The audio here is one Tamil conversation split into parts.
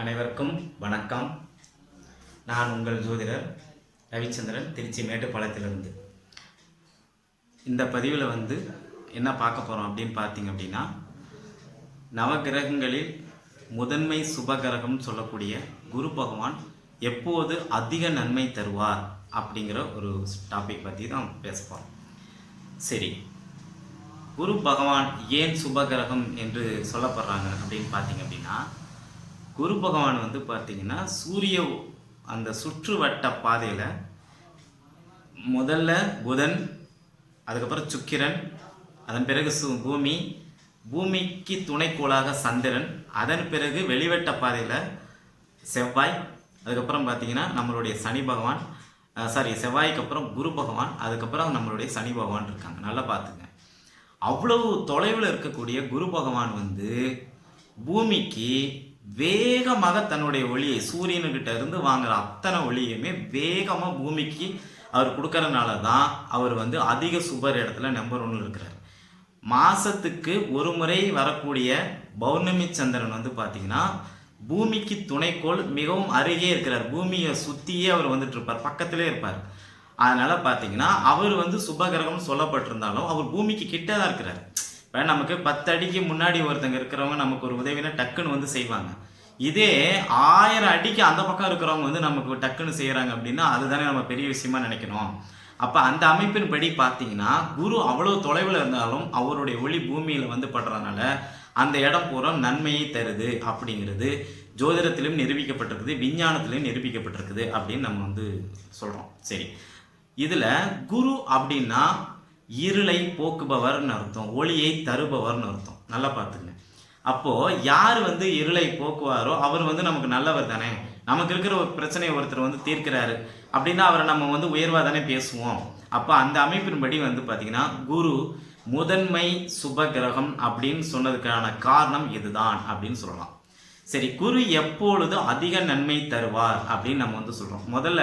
அனைவருக்கும் வணக்கம். நான் உங்கள் ஜோதிடர் ரவிச்சந்திரன், திருச்சி மேட்டுப்பாளையத்திலிருந்து. இந்த பதிவில் என்ன பார்க்க போகிறோம் அப்படின்னு பார்த்தீங்க அப்படின்னா, நவகிரகங்களில் முதன்மை சுபகிரகம் சொல்லக்கூடிய குரு பகவான் எப்போது அதிக நன்மை தருவார் அப்படிங்கிற ஒரு டாபிக் பற்றி தான் பேச போகிறோம். சரி, குரு பகவான் ஏன் சுபகிரகம் என்று சொல்லப்படுறாங்க அப்படின்னு பார்த்தீங்க அப்படின்னா, குரு பகவான் பார்த்தீங்கன்னா சூரிய அந்த சுற்றுவட்ட பாதையில் முதல்ல புதன், அதுக்கப்புறம் சுக்கிரன், அதன் பிறகு பூமி, பூமிக்கு துணைக்கோளாக சந்திரன், அதன் பிறகு வெளிவட்ட பாதையில் செவ்வாய், அதுக்கப்புறம் பார்த்தீங்கன்னா நம்மளுடைய சனி பகவான், செவ்வாய்க்கு அப்புறம் குரு பகவான், அதுக்கப்புறம் நம்மளுடைய சனி பகவான் இருக்காங்க. நல்லா பார்த்துங்க. அவ்வளவு தொலைவில் இருக்கக்கூடிய குரு பகவான் பூமிக்கு வேகமாக தன்னுடைய ஒளியை சூரியனுக்கிட்ட இருந்து வாங்குற அத்தனை ஒளியுமே வேகமாக பூமிக்கு அவர் கொடுக்கறதுனால தான் அவர் அதிக சுபர் இடத்துல நம்பர் 1 இருக்கிறார். மாதத்துக்கு ஒரு முறை வரக்கூடிய பௌர்ணமி சந்திரன் பார்த்தீங்கன்னா பூமிக்கு துணைக்கோள் மிகவும் அருகே இருக்கிறார். பூமியை சுற்றியே அவர் வந்துட்டு இருப்பார், பக்கத்திலே இருப்பார். அதனால் பார்த்தீங்கன்னா அவர் சுபகிரகம் சொல்லப்பட்டிருந்தாலும் அவர் பூமிக்கு கிட்ட தான் இருக்கிறார். இப்போ நமக்கு 10 அடிக்கு முன்னாடி ஒருத்தங்க இருக்கிறவங்க நமக்கு ஒரு உதவினா டக்குன்னு செய்வாங்க. இதே 1000 அடிக்கு அந்த பக்கம் இருக்கிறவங்க நமக்கு டக்குன்னு செய்கிறாங்க அப்படின்னா அதுதானே நம்ம பெரிய விஷயமா நினைக்கணும். அப்போ அந்த அமைப்பின் படி பார்த்தீங்கன்னா குரு அவ்வளோ தொலைவில் இருந்தாலும் அவருடைய ஒளி பூமியில் படுறதுனால அந்த இடம் பூரா நன்மையை தருது அப்படிங்கிறது ஜோதிடத்திலும் நிரூபிக்கப்பட்டிருக்குது, விஞ்ஞானத்திலையும் நிரூபிக்கப்பட்டிருக்குது அப்படின்னு நம்ம சொல்கிறோம். சரி, இதில் குரு அப்படின்னா இருளை போக்குபவர்னு அர்த்தம், ஒளியை தருபவர்னு அர்த்தம். நல்லா பார்த்துங்க. அப்போது யார் இருளை போக்குவாரோ அவர் நமக்கு நல்லவர் தானே. நமக்கு இருக்கிற ஒரு பிரச்சனையை ஒருத்தர் தீர்க்கிறாரு அப்படின்னா அவரை நம்ம உயர்வாக தானே பேசுவோம். அப்போ அந்த அமைப்பின்படி பார்த்தீங்கன்னா குரு முதன்மை சுபகிரகம் அப்படின்னு சொன்னதுக்கான காரணம் இதுதான் அப்படின்னு சொல்லலாம். சரி, குரு எப்பொழுது அதிக நன்மை தருவார் அப்படின்னு நம்ம சொல்கிறோம். முதல்ல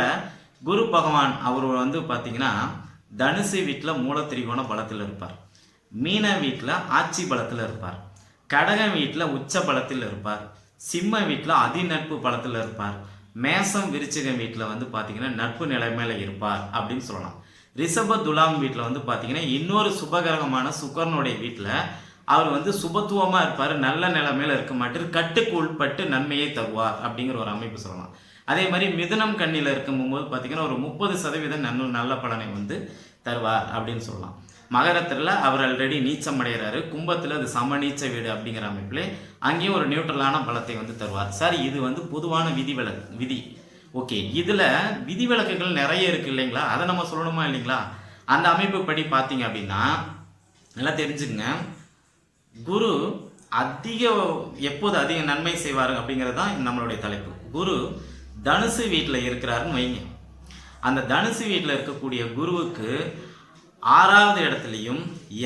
குரு பகவான் அவர் பார்த்தீங்கன்னா தனுசு வீட்டில் மூலத்திரிகோண பலத்தில் இருப்பார், மீன வீட்டில் ஆட்சி பலத்தில் இருப்பார், கடகம் வீட்டில் உச்ச பலத்தில் இருப்பார், சிம்ம வீட்டில் அதிநட்பு பலத்தில் இருப்பார், மேசம் விருச்சிகம் வீட்டில் பார்த்தீங்கன்னா நட்பு நிலைமையில இருப்பார் அப்படின்னு சொல்லலாம். ரிஷப துலாம் வீட்டில் பார்த்தீங்கன்னா இன்னொரு சுபகிரகமான சுக்கரனுடைய வீட்டில் அவர் சுபத்துவமாக இருப்பார், நல்ல நிலைமையில இருக்க மாட்டார், கட்டுக்கு உட்பட்டு நன்மையை தருவார் அப்படிங்கிற ஒரு அமைப்பு சொல்லலாம். அதே மாதிரி மிதுனம் கண்ணியில் இருக்கும்போது பார்த்தீங்கன்னா ஒரு 30% நல்ல பலனை தருவார் அப்படின்னு சொல்லலாம். மகரத்தில் அவர் ஆல்ரெடி நீச்சம் அடைகிறாரு, கும்பத்தில் அது சமநீச்ச வீடு அப்படிங்கிற அமைப்பில் அங்கேயும் ஒரு நியூட்ரலான பலத்தை தருவார். சார், இது பொதுவான விதி. ஓகே, இதில் விதிவிலக்குகள் நிறைய இருக்குது இல்லைங்களா, அதை நம்ம சொல்லணுமா இல்லைங்களா? அந்த அமைப்பு படி பார்த்தீங்க அப்படின்னா நல்லா தெரிஞ்சுக்கங்க. குரு எப்போது அதிக நன்மை செய்வார் அப்படிங்கிறது தான் நம்மளுடைய தலைப்பு. குரு தனுசு வீட்டில் இருக்கிறாருன்னு வைங்க. அந்த தனுசு வீட்டில் இருக்கக்கூடிய குருவுக்கு 6வது இடத்துலையும்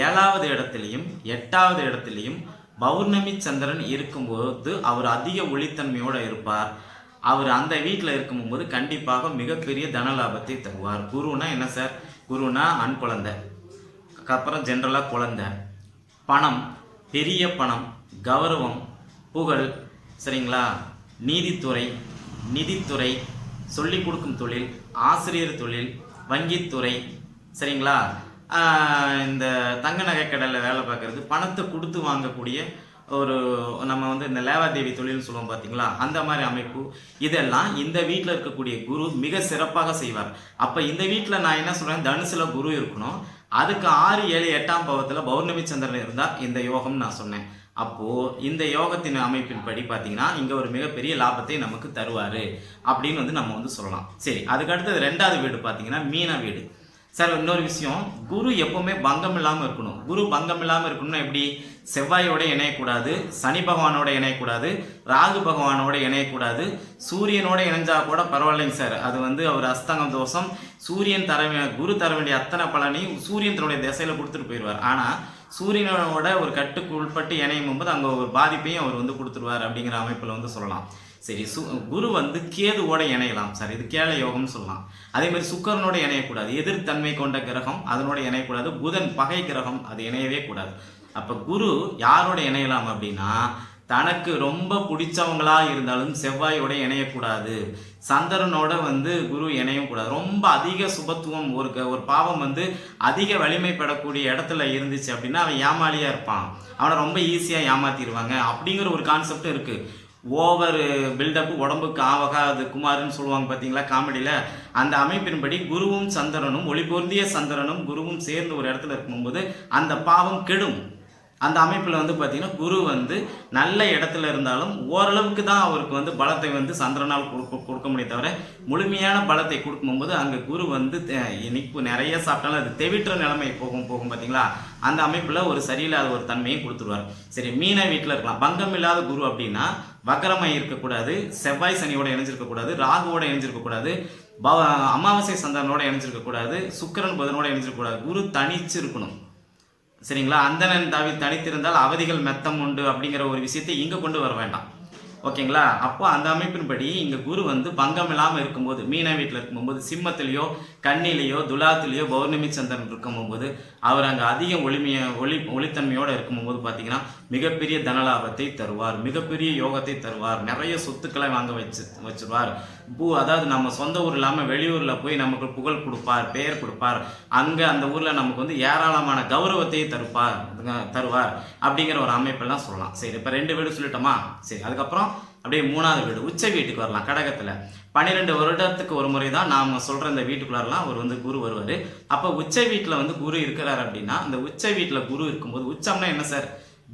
7வது இடத்துலையும் 8வது இடத்துலையும் பௌர்ணமி சந்திரன் இருக்கும்போது அவர் அதிக ஒளித்தன்மையோடு இருப்பார். அவர் அந்த வீட்டில் இருக்கும்போது கண்டிப்பாக மிகப்பெரிய தனலாபத்தை தருவார். குருனா என்ன சார்? குருனா ஆண் குழந்தை, அப்புறம் ஜென்ரலாக குழந்தை, பணம், பெரிய பணம், கௌரவம், புகழ், சரிங்களா, நீதித்துறை, நிதித்துறை, சொல்லிக் கொடுக்கும் தொழில், ஆசிரியர் தொழில், வங்கித்துறை, சரிங்களா, இந்த தங்க நகை கடையில் வேலை பார்க்குறது, பணத்தை கொடுத்து வாங்கக்கூடிய ஒரு நம்ம இந்த லேவாதேவி தொழில்னு சொல்லுவோம் பார்த்தீங்களா, அந்த மாதிரி அமைப்பு, இதெல்லாம் இந்த வீட்டில் இருக்கக்கூடிய குரு மிக சிறப்பாக செய்வார். அப்போ இந்த வீட்டில் நான் என்ன சொல்கிறேன், தனுசில் குரு இருக்கணும், அதுக்கு 6, 7, 8ஆம் பாவத்தில் பௌர்ணமி சந்திரன் இருந்தால் இந்த யோகம் நான் சொன்னேன். அப்போது இந்த யோகத்தின் அமைப்பின் படி பார்த்தீங்கன்னா இங்கே ஒரு மிகப்பெரிய லாபத்தை நமக்கு தருவார் அப்படின்னு நம்ம சொல்லலாம். சரி, அதுக்கு அடுத்தது 2வது வீடு பார்த்தீங்கன்னா மீன வீடு. சார், இன்னொரு விஷயம், குரு எப்போவுமே பங்கம் இல்லாமல் இருக்கணும். குரு பங்கம் இல்லாமல் இருக்கணும்னா எப்படி? செவ்வாயோட இணையக்கூடாது, சனி பகவானோட இணையக்கூடாது, ராகு பகவானோட இணையக்கூடாது, சூரியனோட இணைஞ்சா கூட பரவாயில்லைங்க சார், அது அவர் அஸ்தங்கம் தோஷம். சூரியன் குரு தர வேண்டிய அத்தனை பலனையும் சூரியன் தன்னுடைய திசையில் கொடுத்துட்டு போயிடுவார். ஆனால் சூரியனோட ஒரு கட்டுக்கு உட்பட்டு இணையும் போது அங்கே ஒரு பாதிப்பையும் அவர் கொடுத்துருவார் அப்படிங்கிற அமைப்பில் சொல்லலாம். சரி, குரு கேதுவோட இணையலாம் சார், இது கேள யோகம்னு சொல்லலாம். அதே மாதிரி சுக்கரனோட இணையக்கூடாது, எதிர்த்தன்மை கொண்ட கிரகம், அதனோட இணையக்கூடாது. புதன் பகை கிரகம், அது இணையவே கூடாது. அப்போ குரு யாரோட இணையலாம் அப்படின்னா தனக்கு ரொம்ப பிடிச்சவங்களா இருந்தாலும் செவ்வாயோட இணையக்கூடாது, சந்திரனோட வந்து குரு இணையும் கூடாது. ரொம்ப அதிக சுபத்துவம் ஒரு பாவம் வந்து அதிக வலிமைப்படக்கூடிய இடத்துல இருந்துச்சு அப்படின்னா அவன் ஏமாளியாக இருப்பான், அவனை ரொம்ப ஈஸியாக ஏமாற்றிடுவாங்க அப்படிங்கிற ஒரு கான்செப்டும் இருக்குது. ஓவர் பில்டப் உடம்புக்கு ஆகாது குமார்னு சொல்லுவாங்க பார்த்தீங்களா காமெடியில். அந்த அமைப்பின்படி குருவும் சந்திரனும் ஒளி பொருந்திய சந்திரனும் குருவும் சேர்ந்து ஒரு இடத்துல இருக்கும்போது அந்த பாவம் கெடும். அந்த அமைப்பில் வந்து பார்த்திங்கன்னா குரு வந்து நல்ல இடத்துல இருந்தாலும் ஓரளவுக்கு தான் அவருக்கு வந்து பலத்தை வந்து சந்திரனால் கொடுக்க முடியும், தவிர முழுமையான பலத்தை கொடுக்கும்போது அங்கே குரு வந்து இனிப்பு நிறைய சாப்பிட்டாலும் அது தெவிட்டுற நிலைமை போகும் பார்த்தீங்களா. அந்த அமைப்பில் ஒரு சரியில்லாத ஒரு தன்மையும் கொடுத்துருவார். சரி, மீன வீட்டில் இருக்கலாம். பங்கம் இல்லாத குரு அப்படின்னா வக்கரமாக இருக்கக்கூடாது, செவ்வாய் சனியோட இணைஞ்சிருக்கக்கூடாது, ராகுவோட இணைஞ்சிருக்கக்கூடாது, அமாவாசை சந்திரனோட இணைஞ்சிருக்கக்கூடாது, சுக்கிரன் புதனோட இணைஞ்சிருக்கக்கூடாது. குரு தனிச்சு இருக்கணும். சரிங்களா. அந்தணன் தனித்திருந்தால் அவதிகள் மெத்தம் உண்டு அப்படிங்கிற ஒரு விஷயத்தை இங்கே கொண்டு வர வேண்டாம். ஓகேங்களா. அப்போ அந்த அமைப்பின்படி இங்கே குரு வந்து பங்கம் இல்லாமல் இருக்கும்போது, மீன வீட்டில் இருக்கும்போது, சிம்மத்திலேயோ கன்னிலேயோ துலாத்திலேயோ பௌர்ணமி சந்திரன் இருக்கும்போது அவர் அங்கே அதிக ஒளித்தன்மையோடு இருக்கும்போது பார்த்தீங்கன்னா மிகப்பெரிய தனலாபத்தை தருவார், மிகப்பெரிய யோகத்தை தருவார், நிறைய சொத்துக்களை வாங்க வச்சுருவார். அதாவது நம்ம சொந்த ஊர் இல்லாமல் வெளியூரில் போய் நமக்கு புகழ் கொடுப்பார், பெயர் கொடுப்பார். அங்கே அந்த ஊரில் நமக்கு வந்து ஏராளமான கௌரவத்தை தருவார் அப்படிங்கிற ஒரு அமைப்பெல்லாம் சொல்லலாம். சரி, இப்போ 2 வீடு சொல்லிட்டோமா. சரி, அதுக்கப்புறம் அப்படியே 3வது வீடு உச்ச வீட்டுக்கு வரலாம். கடகத்தில் 12 வருடத்துக்கு ஒரு முறை தான் நாம் சொல்கிற இந்த வீட்டுக்குள்ளாரெலாம் அவர் வந்து குரு வருவார். அப்போ உச்ச வீட்டில் வந்து குரு இருக்கிறார் அப்படின்னா அந்த உச்ச வீட்டில் குரு இருக்கும்போது, உச்சம்னா என்ன சார்,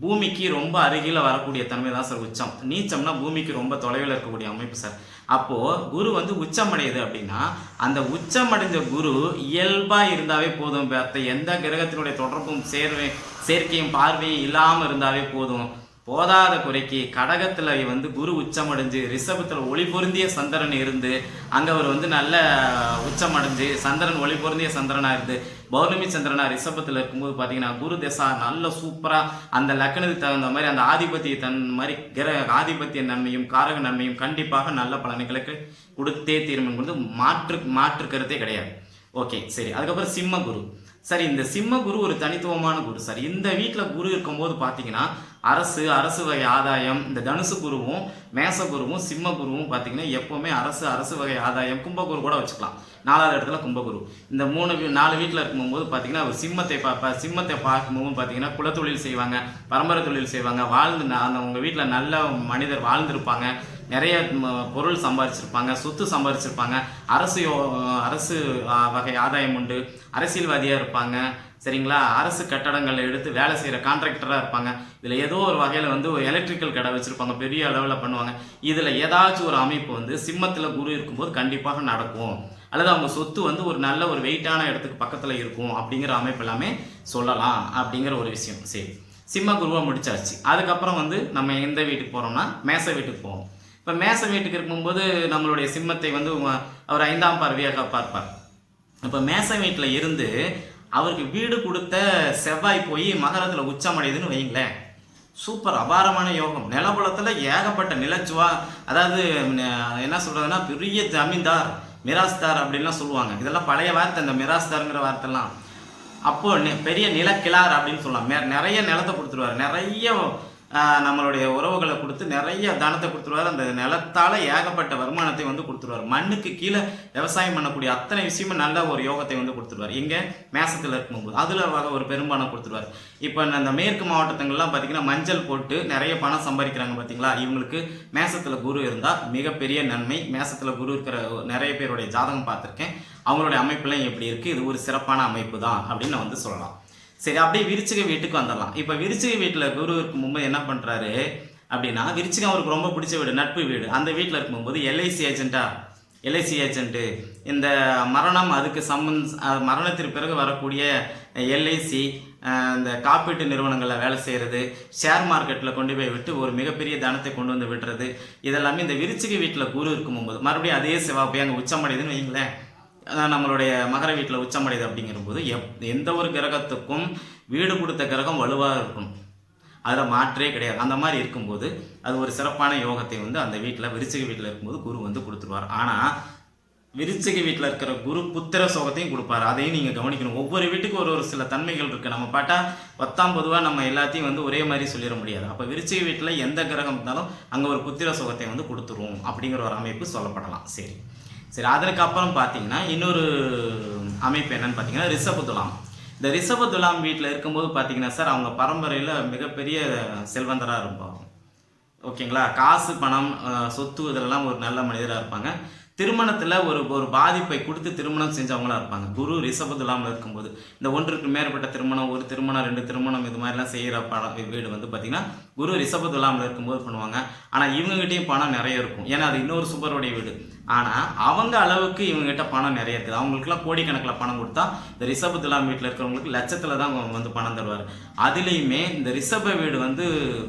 பூமிக்கு ரொம்ப அருகில் வரக்கூடிய தன்மை தான் சார் உச்சம். நீச்சம்னா பூமிக்கு ரொம்ப தொலைவில் இருக்கக்கூடிய அமைப்பு சார். அப்போது குரு வந்து உச்சமடையுது அப்படின்னா அந்த உச்சமடைஞ்ச குரு இயல்பாக இருந்தாவே போதும், எந்த கிரகத்தினுடைய தொடர்பும் சேர்க்கையும் பார்வையும் இல்லாமல் இருந்தாவே போதும். போதாத குறைக்கு கடகத்தில் வந்து குரு உச்சமடைஞ்சு ரிஷபத்தில் ஒளி பொருந்திய சந்திரன் இருந்து அங்கே அவர் வந்து நல்ல உச்சமடைஞ்சு சந்திரன் ஒளி பொருந்திய சந்திரனாக இருந்து பௌர்ணமி சந்திரனா ரிஷபத்தில் இருக்கும்போது பார்த்தீங்கன்னா குரு திசா நல்ல சூப்பராக அந்த லக்னத்துக்கு தகுந்த மாதிரி அந்த ஆதிபத்திய நன்மையும் காரக நன்மையும் கண்டிப்பாக நல்ல பலன்களுக்கு கொடுத்தே தீர்மானம் மாற்று கருத்தே கிடையாது. ஓகே, சரி. அதுக்கப்புறம் சிம்ம குரு. சரி, இந்த சிம்ம குரு ஒரு தனித்துவமான குரு சார். இந்த வீட்டில் குரு இருக்கும்போது பார்த்தீங்கன்னா அரசு வகை ஆதாயம். இந்த தனுசு குருவும் மேச குருவும் சிம்ம குருவும் பார்த்தீங்கன்னா எப்போவுமே அரசு வகை ஆதாயம். கும்பகுரு கூட வச்சுக்கலாம், 4வது இடத்துல கும்பகுரு. இந்த 4 வீட்டில் இருக்கும்போது பார்த்தீங்கன்னா அவர் சிம்மத்தை பார்க்கும்போது பார்த்தீங்கன்னா குலத்தொழில் செய்வாங்க, பரம்பரை தொழில் செய்வாங்க, உங்கள் வீட்டில் நல்ல மனிதர் வாழ்ந்திருப்பாங்க, நிறைய பொருள் சம்பாதிச்சிருப்பாங்க, சொத்து சம்பாதிச்சிருப்பாங்க, அரசு வகை ஆதாயம் உண்டு, அரசியல்வாதியாக இருப்பாங்க. சரிங்களா. அரசு கட்டடங்களில் எடுத்து வேலை செய்கிற கான்ட்ராக்டராக இருப்பாங்க. இதில் ஏதோ ஒரு வகையில் வந்து ஒரு எலக்ட்ரிக்கல் கடை வச்சுருப்பாங்க, பெரிய அளவில் பண்ணுவாங்க. இதில் ஏதாச்சும் ஒரு அமைப்பு வந்து சிம்மத்தில் குரு இருக்கும்போது கண்டிப்பாக நடக்கும், அல்லது அவங்க சொத்து வந்து ஒரு நல்ல ஒரு வெயிட்டான இடத்துக்கு பக்கத்தில் இருக்கும் அப்படிங்கிற அமைப்பு எல்லாமே சொல்லலாம் அப்படிங்கிற ஒரு விஷயம். சரி, சிம்ம குருவை முடிச்சாச்சு. அதுக்கப்புறம் வந்து நம்ம எந்த வீட்டுக்கு போகிறோம்னா மேச வீட்டுக்கு போவோம். இப்போ மேச வீட்டுக்கு இருக்கும்போது நம்மளுடைய சிம்மத்தை வந்து அவர் 5ஆம் பார்வையாக பார்ப்பார். இப்போ மேச வீட்டில் இருந்து அவருக்கு வீடு கொடுத்த செவ்வாய் போய் மகரத்தில் உச்சமடையுதுன்னு வைங்களேன், சூப்பர் அபாரமான யோகம். நிலபுலத்தில் ஏகப்பட்ட நிலச்சுவா, அதாவது என்ன சொல்கிறதுனா பெரிய ஜமீன்தார் மிராஸ்தார் அப்படின்லாம் சொல்லுவாங்க. இதெல்லாம் பழைய வார்த்தை, இந்த மிராஸ்தாருங்கிற வார்த்தைலாம். அப்போது பெரிய நிலக்கிழார் அப்படின்னு சொல்லலாம். நிறைய நிலத்தை கொடுத்துருவார், நிறைய நம்மளுடைய உறவுகளை கொடுத்து நிறைய தானத்தை கொடுத்துருவார். அந்த நிலத்தால் ஏகப்பட்ட வருமானத்தை வந்து கொடுத்துருவார். மண்ணுக்கு கீழே விவசாயம் பண்ணக்கூடிய அத்தனை விஷயமும் நல்ல ஒரு யோகத்தை வந்து கொடுத்துருவார். இங்கே மேசத்தில் இருக்கும்போது அதில் ஒரு பெரும்பானம் கொடுத்துருவார். இப்போ அந்த மேற்கு மாவட்டத்துங்கள்லாம் பார்த்திங்கன்னா மஞ்சள் போட்டு நிறைய பணம் சம்பாதிக்கிறாங்க பார்த்தீங்களா. இவங்களுக்கு மேசத்தில் குரு இருந்தால் மிகப்பெரிய நன்மை. மேசத்தில் குரு இருக்கிற நிறைய பேருடைய ஜாதகம் பார்த்துருக்கேன், அவங்களுடைய அமைப்புலாம் எப்படி இருக்குது, இது ஒரு சிறப்பான அமைப்பு தான் அப்படின்னு நான் வந்து சொல்லலாம். சரி, அப்படியே விருச்சிக வீட்டுக்கு வந்துடலாம். இப்போ விருச்சிக வீட்டில் குரு இருக்கும்போது என்ன பண்ணுறாரு அப்படின்னா, விருச்சிகம் அவருக்கு ரொம்ப பிடிச்ச வீடு, நட்பு வீடு. அந்த வீட்டில் இருக்கும்போது எல்ஐசி ஏஜென்ட்டு இந்த மரணம், அதுக்கு மரணத்திற்கு பிறகு வரக்கூடிய எல்ஐசி, இந்த காப்பீட்டு நிறுவனங்களில் வேலை செய்கிறது, ஷேர் மார்க்கெட்டில் கொண்டு போய் விட்டு ஒரு மிகப்பெரிய தனத்தை கொண்டு வந்து விட்டுறது, இதெல்லாமே இந்த விருச்சிக வீட்டில் குரு இருக்கும்போது மறுபடியும் அதே செவ்வாய் போய் அங்கே உச்சமடையுதுன்னு வைங்களேன். நம்மளுடைய மகர வீட்டில் உச்சமடையுது அப்படிங்கிறபோது எந்த ஒரு கிரகத்துக்கும் வீடு கொடுத்த கிரகம் வலுவாக இருக்கும், அதில் மாற்றே கிடையாது. அந்த மாதிரி இருக்கும்போது அது ஒரு சிறப்பான யோகத்தை வந்து அந்த வீட்டில் விருச்சிக வீட்டில் இருக்கும்போது குரு வந்து கொடுத்துருவார். ஆனால் விருச்சிக வீட்டில் இருக்கிற குரு புத்திர சோகத்தையும் கொடுப்பாரு. அதையும் நீங்கள் கவனிக்கணும். ஒவ்வொரு வீட்டுக்கும் ஒரு சில தன்மைகள் இருக்குது. நம்ம பாட்டா பொதுவாக நம்ம எல்லாத்தையும் வந்து ஒரே மாதிரி சொல்லிட முடியாது. அப்போ விருச்சிக வீட்டில் எந்த கிரகம் இருந்தாலும் அங்கே ஒரு புத்திர சோகத்தை வந்து கொடுத்துருவோம் அப்படிங்கிற ஒரு அமைப்பு சொல்லப்படலாம். சரி சரி அதுக்கப்புறம் பார்த்தீங்கன்னா இன்னொரு அமைப்பு என்னன்னு பார்த்தீங்கன்னா ரிஷப துலாம். இந்த ரிஷப துலாம் வீட்டில் இருக்கும்போது பார்த்தீங்கன்னா சார் அவங்க பரம்பரையில் மிகப்பெரிய செல்வந்தராக இருப்பாங்க. ஓகேங்களா, காசு பணம் சொத்து இதெல்லாம் ஒரு நல்ல மனிதராக இருப்பாங்க. திருமணத்தில் ஒரு பாதிப்பை கொடுத்து திருமணம் செஞ்சவங்களாக இருப்பாங்க. குரு ரிஷப துலாமில் இருக்கும்போது இந்த ஒன்றுக்கு மேற்பட்ட திருமணம், ஒரு திருமணம், 2 திருமணம் இது மாதிரிலாம் செய்கிற வீடு வந்து பார்த்திங்கன்னா குரு ரிஷப துலாமில் இருக்கும்போது பண்ணுவாங்க. ஆனால் இவங்ககிட்டையும் பணம் நிறைய இருக்கும். ஏன்னா அது இன்னொரு சுபருடைய வீடு. ஆனால் அவங்க அளவுக்கு இவங்ககிட்ட பணம் நிறைய இருக்குது. அவங்களுக்குலாம் கோடிக்கணக்கில் பணம் கொடுத்தா இந்த ரிஷப துலாம் வீட்டில் இருக்கிறவங்களுக்கு லட்சத்தில் தான் வந்து பணம் தருவார். அதுலேயுமே இந்த ரிஷப வீடு வந்து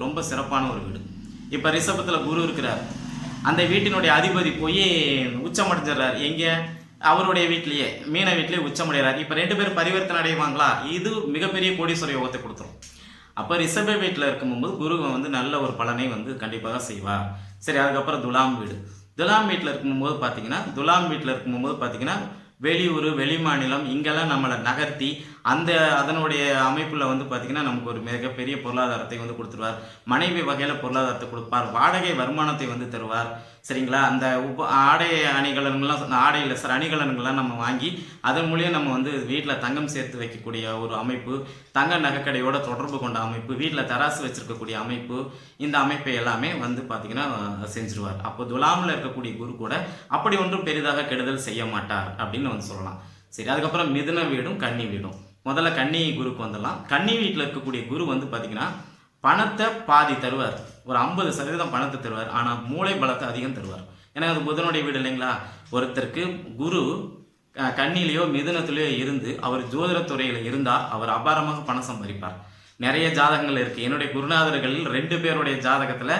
ரொம்ப சிறப்பான ஒரு வீடு. இப்போ ரிஷபத்தில் குரு இருக்கிறார். அந்த வீட்டினுடைய அதிபதி போய் உச்சமடைஞ்சிடறார். எங்கே? அவருடைய வீட்லேயே, மீன வீட்லேயே உச்சமடைகிறார். இப்போ 2 பேரும் பரிவர்த்தனை அடைவாங்களா? இது மிகப்பெரிய கோடீஸ்வர யோகத்தை கொடுத்துரும். அப்போ ரிஷப வீட்டில் இருக்கும்போது குரு வந்து நல்ல ஒரு பலனை வந்து கண்டிப்பாக செய்வார். சரி, அதுக்கப்புறம் துலாம் வீடு. துலாம் வீட்டில் இருக்கும்போது பார்த்தீங்கன்னா வெளியூர், வெளி மாநிலம் இங்கெல்லாம் நம்மளை நகர்த்தி அதனுடைய அமைப்பில் வந்து பார்த்திங்கன்னா நமக்கு ஒரு மிகப்பெரிய பொருளாதாரத்தை வந்து கொடுத்துருவார். மனைவி வகையில் பொருளாதாரத்தை கொடுப்பார். வாடகை வருமானத்தை வந்து தருவார். சரிங்களா, அந்த ஆடை அணிகலன்கள்லாம், ஆடை இல்லை சார், அணிகலன்கள்லாம் நம்ம வாங்கி அதன் மூலியம் நம்ம வந்து வீட்டில் தங்கம் சேர்த்து வைக்கக்கூடிய ஒரு அமைப்பு, தங்க நகைக்கடையோட தொடர்பு கொண்ட அமைப்பு, வீட்டில் தராசு வச்சுருக்கக்கூடிய அமைப்பு, இந்த அமைப்பை எல்லாமே வந்து பார்த்திங்கன்னா செஞ்சுருவார். அப்போ துலாமில் இருக்கக்கூடிய குரு கூட அப்படி ஒன்றும் பெரிதாக கெடுதல் செய்ய மாட்டார் அப்படின்னு வந்து சொல்லலாம். சரி, அதுக்கப்புறம் மிதுன வீடும் கன்னி வீடும். முதல்ல கன்னி குருக்கு வந்துடலாம். கன்னி வீட்டில் இருக்கக்கூடிய குரு வந்து பார்த்திங்கன்னா பணத்தை பாதி தருவார். ஒரு 50% பணத்தை தருவார். ஆனால் மூளை பலத்தை அதிகம் தருவார். ஏன்னா அது புதனுடைய வீடு இல்லைங்களா. ஒருத்தருக்கு குரு கன்னிலேயோ மிதுனத்திலேயோ இருந்து அவர் ஜோதிடத்துறையில் இருந்தால் அவர் அபாரமாக பணம் சம்பாதிப்பார். நிறைய ஜாதகங்கள் இருக்குது. என்னுடைய குருநாதர்களில் 2 பேருடைய ஜாதகத்தில்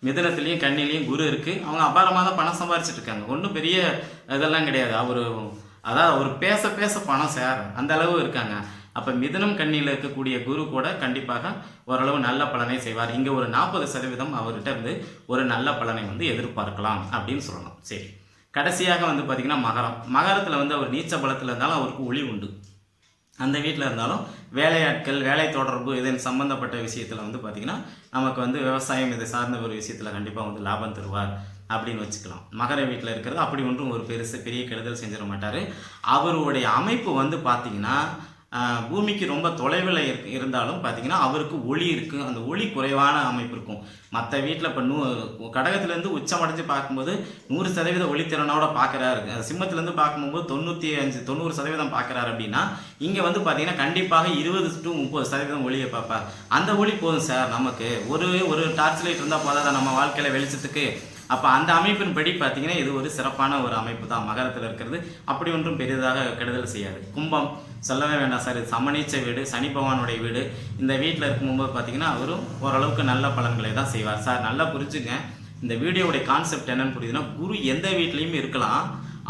மிதுனத்துலேயும் கன்னிலையும் குரு இருக்குது. அவங்க அபாரமாக தான் பணம் சம்பாதிச்சுட்டு இருக்காங்க. ஒன்றும் பெரிய இதெல்லாம் கிடையாது. அவர் பேச பேச பணம் சார் அந்த அளவு இருக்காங்க. அப்போ மிதுனம் கன்னியில் இருக்கக்கூடிய குரு கூட கண்டிப்பாக ஓரளவு நல்ல பலனை செய்வார். இங்கே ஒரு 40% அவர்கிட்ட இருந்து ஒரு நல்ல பலனை வந்து எதிர்பார்க்கலாம் அப்படின்னு சொல்லலாம். சரி, கடைசியாக வந்து பார்த்திங்கன்னா மகரத்தில் வந்து அவர் நீச்ச பலத்தில் இருந்தாலும் அவருக்கு ஒளி உண்டு. அந்த வீட்டில் இருந்தாலும் வேலையாட்கள், வேலை தொடர்பு இதன் சம்மந்தப்பட்ட விஷயத்தில் வந்து பார்த்திங்கன்னா நமக்கு வந்து விவசாயம் இதை சார்ந்த ஒரு விஷயத்தில் கண்டிப்பாக வந்து லாபம் தருவார் அப்படின்னு வச்சுக்கலாம். மகர வீட்டில் இருக்கிறது அப்படி ஒன்றும் ஒரு பெரிய கெடுதல் செஞ்சிட மாட்டார். அவருடைய அமைப்பு வந்து பார்த்திங்கன்னா பூமிக்கு ரொம்ப தொலைவில் இருந்தாலும் பார்த்திங்கன்னா அவருக்கு ஒளி இருக்குது. அந்த ஒளி குறைவான அமைப்பு இருக்கும். மற்ற வீட்டில் இப்போ கடகத்துலேருந்து உச்சமடைஞ்சு பார்க்கும்போது 100% ஒளித்திறனோட பார்க்குறாரு. சிம்மத்துலேருந்து பார்க்கும்போது 95-90% பார்க்குறாரு. அப்படின்னா இங்கே வந்து பார்த்திங்கன்னா கண்டிப்பாக 20-30% ஒளியை பார்ப்பார். அந்த ஒளி போதும் சார் நமக்கு. ஒரு டார்ச் லைட் இருந்தால் போதாதான் நம்ம வாழ்க்கையில் வெளிச்சத்துக்கு. அப்போ அந்த அமைப்பின் படி பார்த்தீங்கன்னா இது ஒரு சிறப்பான ஒரு அமைப்பு தான் மகரத்தில் இருக்கிறது. அப்படி ஒன்றும் பெரிதாக கெடுதல் செய்யாது. கும்பம் சொல்லவே வேண்டாம் சார், இது சமநீச்ச வீடு, சனி பகவானுடைய வீடு. இந்த வீட்டில் இருக்கும்போது பார்த்தீங்கன்னா அவரும் ஓரளவுக்கு நல்ல பலன்களை தான் செய்வார். சார் நல்லா புரிஞ்சுங்க, இந்த வீடியோவுடைய கான்செப்ட் என்னன்னு புரியுதுன்னா, குரு எந்த வீட்லேயும் இருக்கலாம்.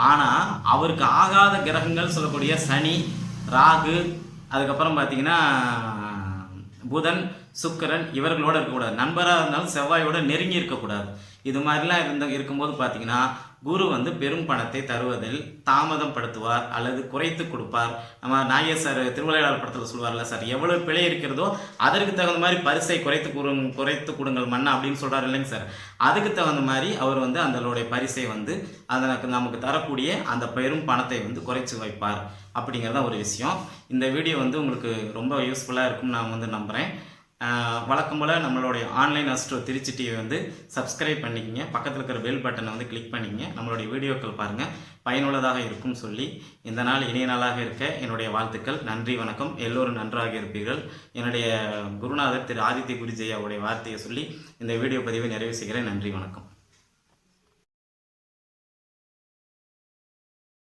ஆனால் அவருக்கு ஆகாத கிரகங்கள் சொல்லக்கூடிய சனி, ராகு, அதுக்கப்புறம் பார்த்தீங்கன்னா புதன், சுக்கிரன் இவர்களோட இருக்கக்கூடாது. நண்பராக இருந்தாலும் செவ்வாயோட நெருங்கி இருக்கக்கூடாது. இது மாதிரிலாம் இருக்கும்போது பார்த்தீங்கன்னா குரு வந்து பெரும் பணத்தை தருவதில் தாமதம் படுத்துவார் அல்லது குறைத்து கொடுப்பார். நம்ம நாயர் சார் திருவிளையாடல் படத்தில் சொல்லுவார்ல சார், எவ்வளோ பிழை இருக்கிறதோ அதற்கு தகுந்த மாதிரி பரிசை குறைத்து கொடுங்கள் மன்னா அப்படின்னு சொல்கிறார் இல்லைங்க சார். அதுக்கு தகுந்த மாதிரி அவர் வந்து அதனுடைய பரிசை வந்து அதற்கு நமக்கு தரக்கூடிய அந்த பெரும் பணத்தை வந்து குறைச்சி வைப்பார் அப்படிங்கிறத ஒரு விஷயம். இந்த வீடியோ வந்து உங்களுக்கு ரொம்ப யூஸ்ஃபுல்லாக இருக்கும்னு நான் வந்து நம்புகிறேன். வழக்கம் போல் நம்மளுடைய ஆன்லைன் அஸ்ட்ரோ திருச்சி டிவி வந்து சப்ஸ்கிரைப் பண்ணிக்கங்க. பக்கத்தில் இருக்கிற பெல் பட்டனை வந்து கிளிக் பண்ணிக்கங்க. நம்மளுடைய வீடியோக்கள் பாருங்கள், பயனுள்ளதாக இருக்கும் சொல்லி இந்த நாள் இனிய நாளாக இருக்க என்னுடைய வாழ்த்துக்கள். நன்றி, வணக்கம். எல்லோரும் நன்றாக இருப்பீர்கள். என்னுடைய குருநாதர் திரு ஆதித்ய குருஜெயாவுடைய வார்த்தையை சொல்லி இந்த வீடியோ பதிவை நிறைவு செய்கிறேன். நன்றி, வணக்கம்.